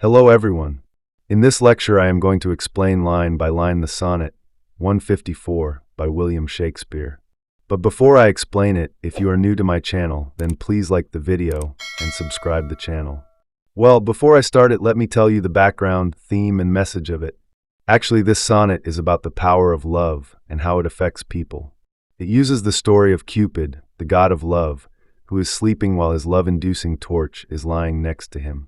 Hello everyone. In this lecture I am going to explain line by line the Sonnet 154 by William Shakespeare. But before I explain it, if you are new to my channel, then please like the video and subscribe the channel. Well, before I start it, let me tell you the background, theme, and message of it. Actually, this sonnet is about the power of love and how it affects people. It uses the story of Cupid, the god of love, who is sleeping while his love-inducing torch is lying next to him.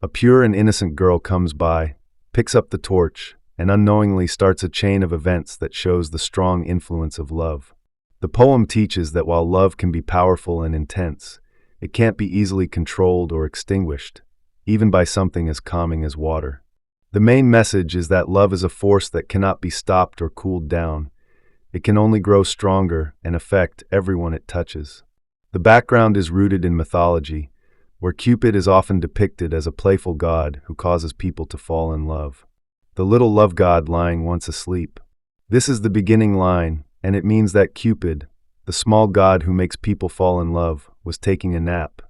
A pure and innocent girl comes by, picks up the torch, and unknowingly starts a chain of events that shows the strong influence of love. The poem teaches that while love can be powerful and intense, it can't be easily controlled or extinguished, even by something as calming as water. The main message is that love is a force that cannot be stopped or cooled down. It can only grow stronger and affect everyone it touches. The background is rooted in mythology, where Cupid is often depicted as a playful god who causes people to fall in love. The little love god lying once asleep. This is the beginning line, and it means that Cupid, the small god who makes people fall in love, was taking a nap.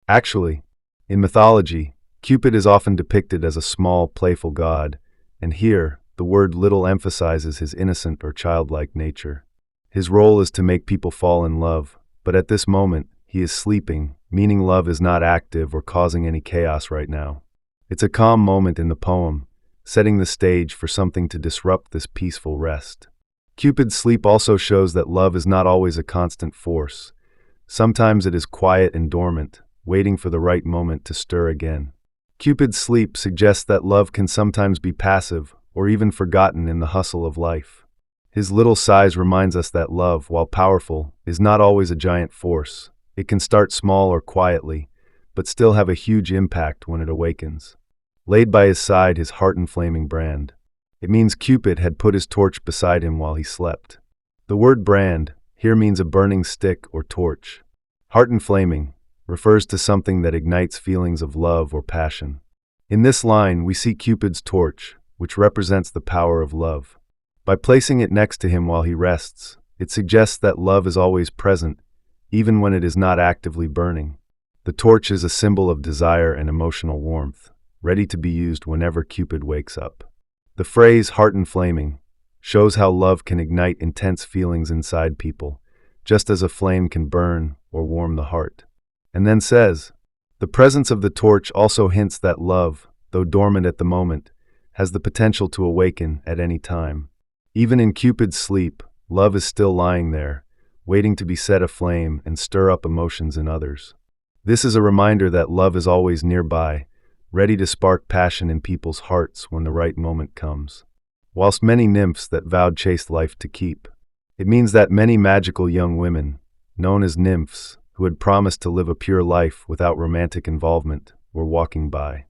Actually, in mythology, Cupid is often depicted as a small, playful god, and here, the word little emphasizes his innocent or childlike nature. His role is to make people fall in love, but at this moment, he is sleeping, meaning love is not active or causing any chaos right now. It's a calm moment in the poem, setting the stage for something to disrupt this peaceful rest. Cupid's sleep also shows that love is not always a constant force. Sometimes it is quiet and dormant, waiting for the right moment to stir again. Cupid's sleep suggests that love can sometimes be passive or even forgotten in the hustle of life. His little sighs reminds us that love, while powerful, is not always a giant force. It can start small or quietly, but still have a huge impact when it awakens. Laid by his side his heart-inflaming brand. It means Cupid had put his torch beside him while he slept. The word brand here means a burning stick or torch. Heart-inflaming refers to something that ignites feelings of love or passion. In this line, we see Cupid's torch, which represents the power of love. By placing it next to him while he rests, it suggests that love is always present, even when it is not actively burning. The torch is a symbol of desire and emotional warmth, ready to be used whenever Cupid wakes up. The phrase heart-inflaming shows how love can ignite intense feelings inside people, just as a flame can burn or warm the heart. And then says, the presence of the torch also hints that love, though dormant at the moment, has the potential to awaken at any time. Even in Cupid's sleep, love is still lying there, waiting to be set aflame and stir up emotions in others. This is a reminder that love is always nearby, ready to spark passion in people's hearts when the right moment comes. Whilst many nymphs that vowed chaste life to keep, it means that many magical young women, known as nymphs, who had promised to live a pure life without romantic involvement, were walking by.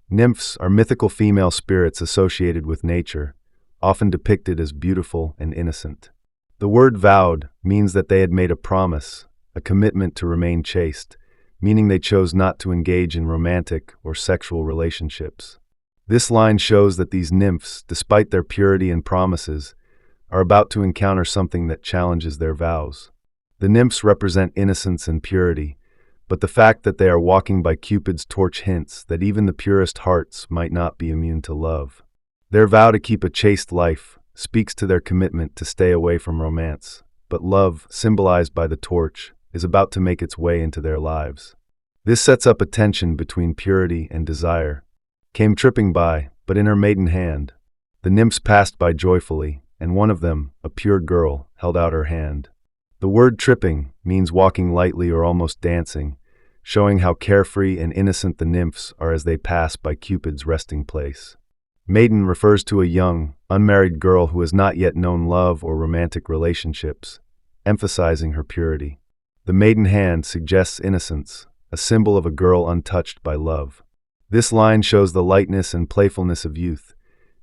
Nymphs are mythical female spirits associated with nature, often depicted as beautiful and innocent. The word vowed means that they had made a promise, a commitment to remain chaste, meaning they chose not to engage in romantic or sexual relationships. This line shows that these nymphs, despite their purity and promises, are about to encounter something that challenges their vows. The nymphs represent innocence and purity, but the fact that they are walking by Cupid's torch hints that even the purest hearts might not be immune to love. Their vow to keep a chaste life speaks to their commitment to stay away from romance, but love, symbolized by the torch, is about to make its way into their lives. This sets up a tension between purity and desire. Came tripping by, but in her maiden hand. The nymphs passed by joyfully, and one of them, a pure girl, held out her hand. The word tripping means walking lightly or almost dancing, showing how carefree and innocent the nymphs are as they pass by Cupid's resting place. Maiden refers to a young, unmarried girl who has not yet known love or romantic relationships, emphasizing her purity. The maiden hand suggests innocence, a symbol of a girl untouched by love. This line shows the lightness and playfulness of youth,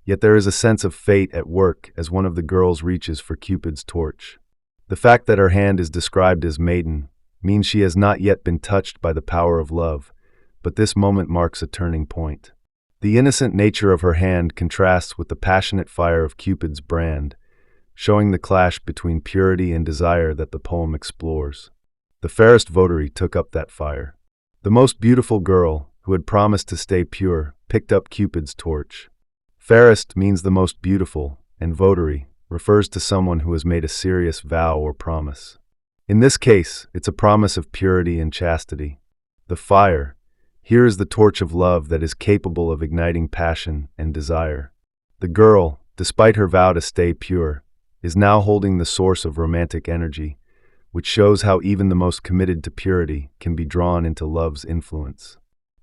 yet there is a sense of fate at work as one of the girls reaches for Cupid's torch. The fact that her hand is described as maiden means she has not yet been touched by the power of love, but this moment marks a turning point. The innocent nature of her hand contrasts with the passionate fire of Cupid's brand, showing the clash between purity and desire that the poem explores. The fairest votary took up that fire. The most beautiful girl, who had promised to stay pure, picked up Cupid's torch. Fairest means the most beautiful, and votary refers to someone who has made a serious vow or promise. In this case, it's a promise of purity and chastity. The fire, here is the torch of love that is capable of igniting passion and desire. The girl, despite her vow to stay pure, is now holding the source of romantic energy, which shows how even the most committed to purity can be drawn into love's influence.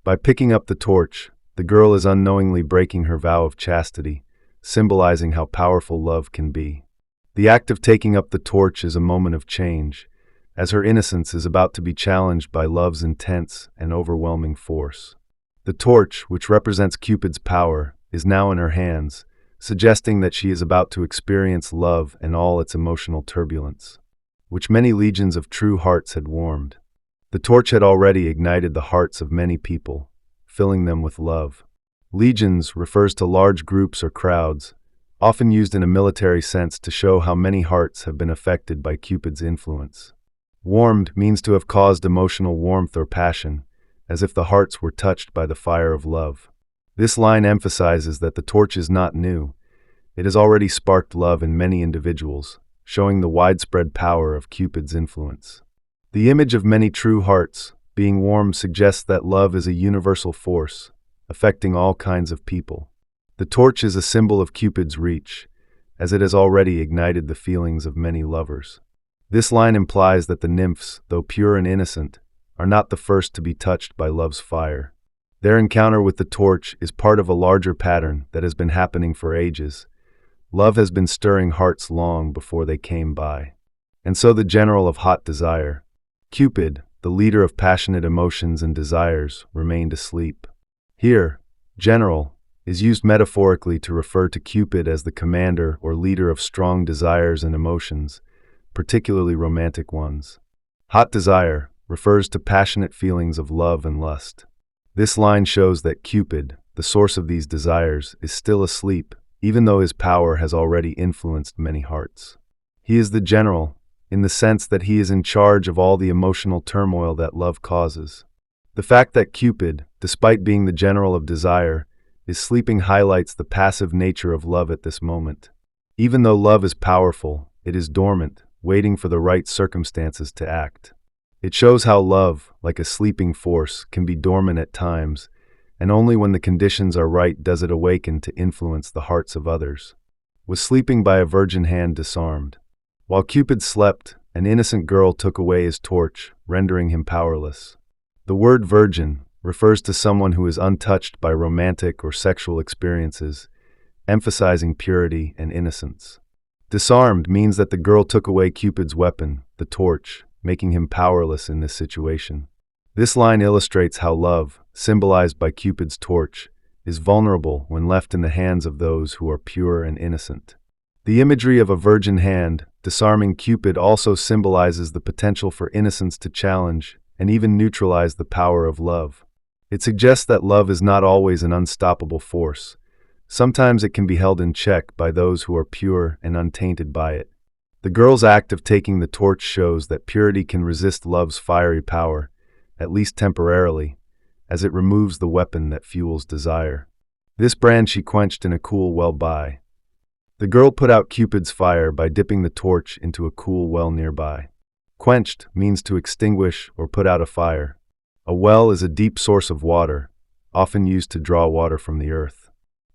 By picking up the torch, the girl is unknowingly breaking her vow of chastity, symbolizing how powerful love can be. The act of taking up the torch is a moment of change, as her innocence is about to be challenged by love's intense and overwhelming force. The torch, which represents Cupid's power, is now in her hands, suggesting that she is about to experience love and all its emotional turbulence, which many legions of true hearts had warmed. The torch had already ignited the hearts of many people, filling them with love. Legions refers to large groups or crowds, often used in a military sense to show how many hearts have been affected by Cupid's influence. Warmed means to have caused emotional warmth or passion, as if the hearts were touched by the fire of love. This line emphasizes that the torch is not new. It has already sparked love in many individuals, showing the widespread power of Cupid's influence. The image of many true hearts being warmed suggests that love is a universal force, affecting all kinds of people. The torch is a symbol of Cupid's reach, as it has already ignited the feelings of many lovers. This line implies that the nymphs, though pure and innocent, are not the first to be touched by love's fire. Their encounter with the torch is part of a larger pattern that has been happening for ages. Love has been stirring hearts long before they came by. And so the general of hot desire, Cupid, the leader of passionate emotions and desires, remained asleep. Here, general is used metaphorically to refer to Cupid as the commander or leader of strong desires and emotions, particularly romantic ones. Hot desire refers to passionate feelings of love and lust. This line shows that Cupid, the source of these desires, is still asleep, even though his power has already influenced many hearts. He is the general, in the sense that he is in charge of all the emotional turmoil that love causes. The fact that Cupid, despite being the general of desire, is sleeping highlights the passive nature of love at this moment. Even though love is powerful, it is dormant, waiting for the right circumstances to act. It shows how love, like a sleeping force, can be dormant at times, and only when the conditions are right does it awaken to influence the hearts of others. Was sleeping by a virgin hand disarmed. While Cupid slept, an innocent girl took away his torch, rendering him powerless. The word virgin refers to someone who is untouched by romantic or sexual experiences, emphasizing purity and innocence. Disarmed means that the girl took away Cupid's weapon, the torch, making him powerless in this situation. This line illustrates how love, symbolized by Cupid's torch, is vulnerable when left in the hands of those who are pure and innocent. The imagery of a virgin hand, disarming Cupid, also symbolizes the potential for innocence to challenge and even neutralize the power of love. It suggests that love is not always an unstoppable force. Sometimes it can be held in check by those who are pure and untainted by it. The girl's act of taking the torch shows that purity can resist love's fiery power, at least temporarily, as it removes the weapon that fuels desire. This brand she quenched in a cool well by. The girl put out Cupid's fire by dipping the torch into a cool well nearby. Quenched means to extinguish or put out a fire. A well is a deep source of water, often used to draw water from the earth.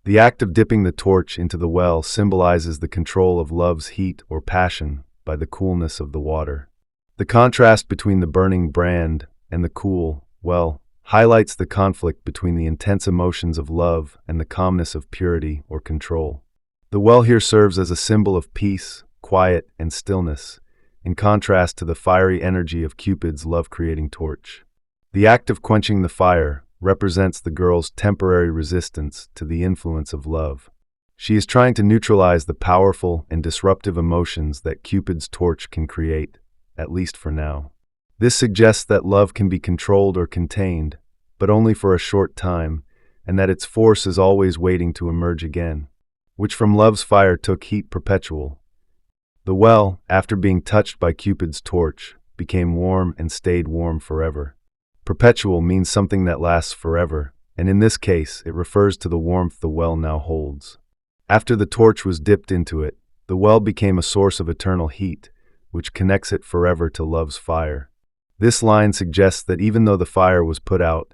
The act of dipping the torch into the well symbolizes the control of love's heat or passion by the coolness of the water. The contrast between the burning brand and the cool well highlights the conflict between the intense emotions of love and the calmness of purity or control. The well here serves as a symbol of peace, quiet, and stillness, in contrast to the fiery energy of Cupid's love-creating torch. The act of quenching the fire represents the girl's temporary resistance to the influence of love. She is trying to neutralize the powerful and disruptive emotions that Cupid's torch can create, at least for now. This suggests that love can be controlled or contained, but only for a short time, and that its force is always waiting to emerge again, which from love's fire took heat perpetual. The well, after being touched by Cupid's torch, became warm and stayed warm forever. Perpetual means something that lasts forever, and in this case, it refers to the warmth the well now holds. After the torch was dipped into it, the well became a source of eternal heat, which connects it forever to love's fire. This line suggests that even though the fire was put out,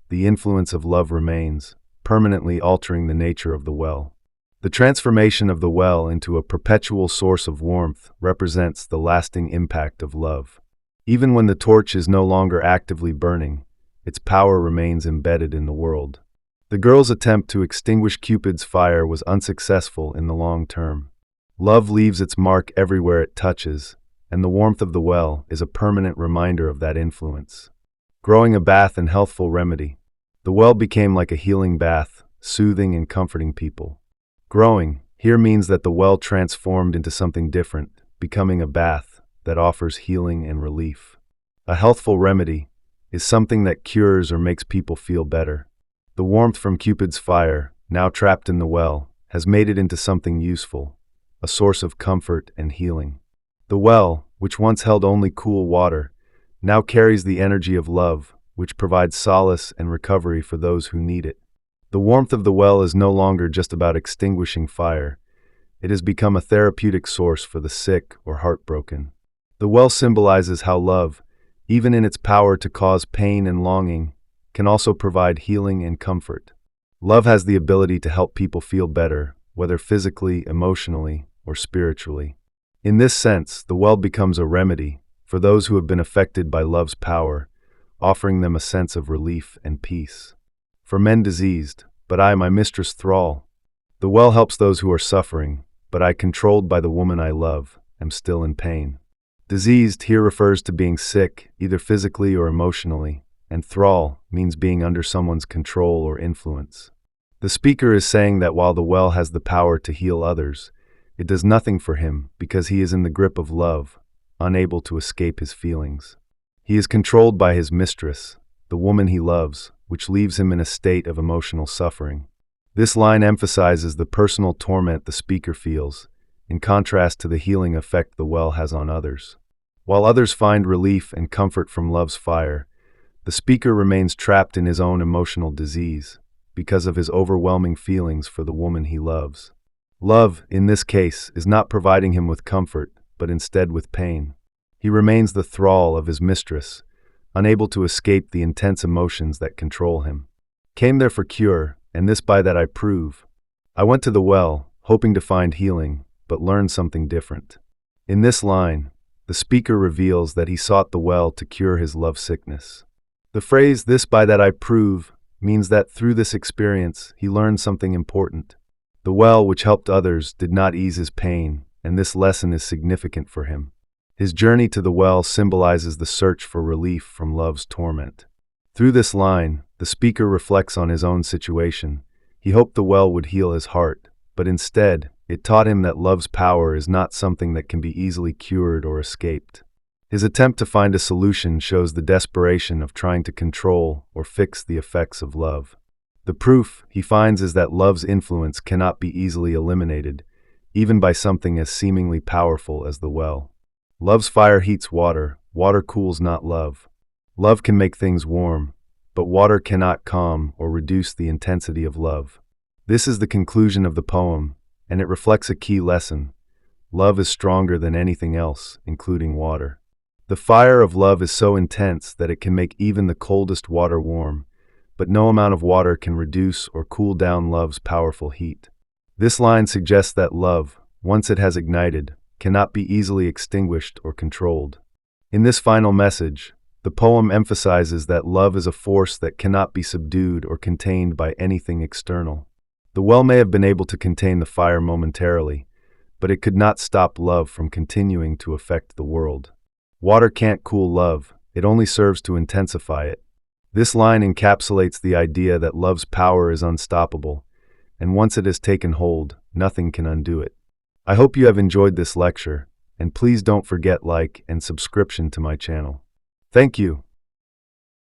the influence of love remains, permanently altering the nature of the well. The transformation of the well into a perpetual source of warmth represents the lasting impact of love. Even when the torch is no longer actively burning, its power remains embedded in the world. The girl's attempt to extinguish Cupid's fire was unsuccessful in the long term. Love leaves its mark everywhere it touches, and the warmth of the well is a permanent reminder of that influence. Growing a bath and healthful remedy. The well became like a healing bath, soothing and comforting people. Growing here means that the well transformed into something different, becoming a bath that offers healing and relief. A healthful remedy is something that cures or makes people feel better. The warmth from Cupid's fire, now trapped in the well, has made it into something useful, a source of comfort and healing. The well, which once held only cool water, now carries the energy of love, which provides solace and recovery for those who need it. The warmth of the well is no longer just about extinguishing fire. It has become a therapeutic source for the sick or heartbroken. The well symbolizes how love, even in its power to cause pain and longing, can also provide healing and comfort. Love has the ability to help people feel better, whether physically, emotionally, or spiritually. In this sense, the well becomes a remedy for those who have been affected by love's power, offering them a sense of relief and peace. For men diseased, but I, my mistress, thrall. The well helps those who are suffering, but I, controlled by the woman I love, am still in pain. Diseased here refers to being sick, either physically or emotionally, and thrall means being under someone's control or influence. The speaker is saying that while the well has the power to heal others, it does nothing for him because he is in the grip of love, unable to escape his feelings. He is controlled by his mistress, the woman he loves, which leaves him in a state of emotional suffering. This line emphasizes the personal torment the speaker feels, in contrast to the healing effect the well has on others. While others find relief and comfort from love's fire, the speaker remains trapped in his own emotional disease because of his overwhelming feelings for the woman he loves. Love, in this case, is not providing him with comfort, but instead with pain. He remains the thrall of his mistress, unable to escape the intense emotions that control him. Came there for cure, and this by that I prove. I went to the well, hoping to find healing, but learned something different. In this line, the speaker reveals that he sought the well to cure his love sickness. The phrase, "this by that I prove," means that through this experience, he learned something important. The well, which helped others, did not ease his pain, and this lesson is significant for him. His journey to the well symbolizes the search for relief from love's torment. Through this line, the speaker reflects on his own situation. He hoped the well would heal his heart, but instead, it taught him that love's power is not something that can be easily cured or escaped. His attempt to find a solution shows the desperation of trying to control or fix the effects of love. The proof, he finds, is that love's influence cannot be easily eliminated, even by something as seemingly powerful as the well. Love's fire heats water, water cools not love. Love can make things warm, but water cannot calm or reduce the intensity of love. This is the conclusion of the poem, and it reflects a key lesson. Love is stronger than anything else, including water. The fire of love is so intense that it can make even the coldest water warm, but no amount of water can reduce or cool down love's powerful heat. This line suggests that love, once it has ignited, cannot be easily extinguished or controlled. In this final message, the poem emphasizes that love is a force that cannot be subdued or contained by anything external. The well may have been able to contain the fire momentarily, but it could not stop love from continuing to affect the world. Water can't cool love, it only serves to intensify it. This line encapsulates the idea that love's power is unstoppable, and once it has taken hold, nothing can undo it. I hope you have enjoyed this lecture, and please don't forget like and subscription to my channel. Thank you.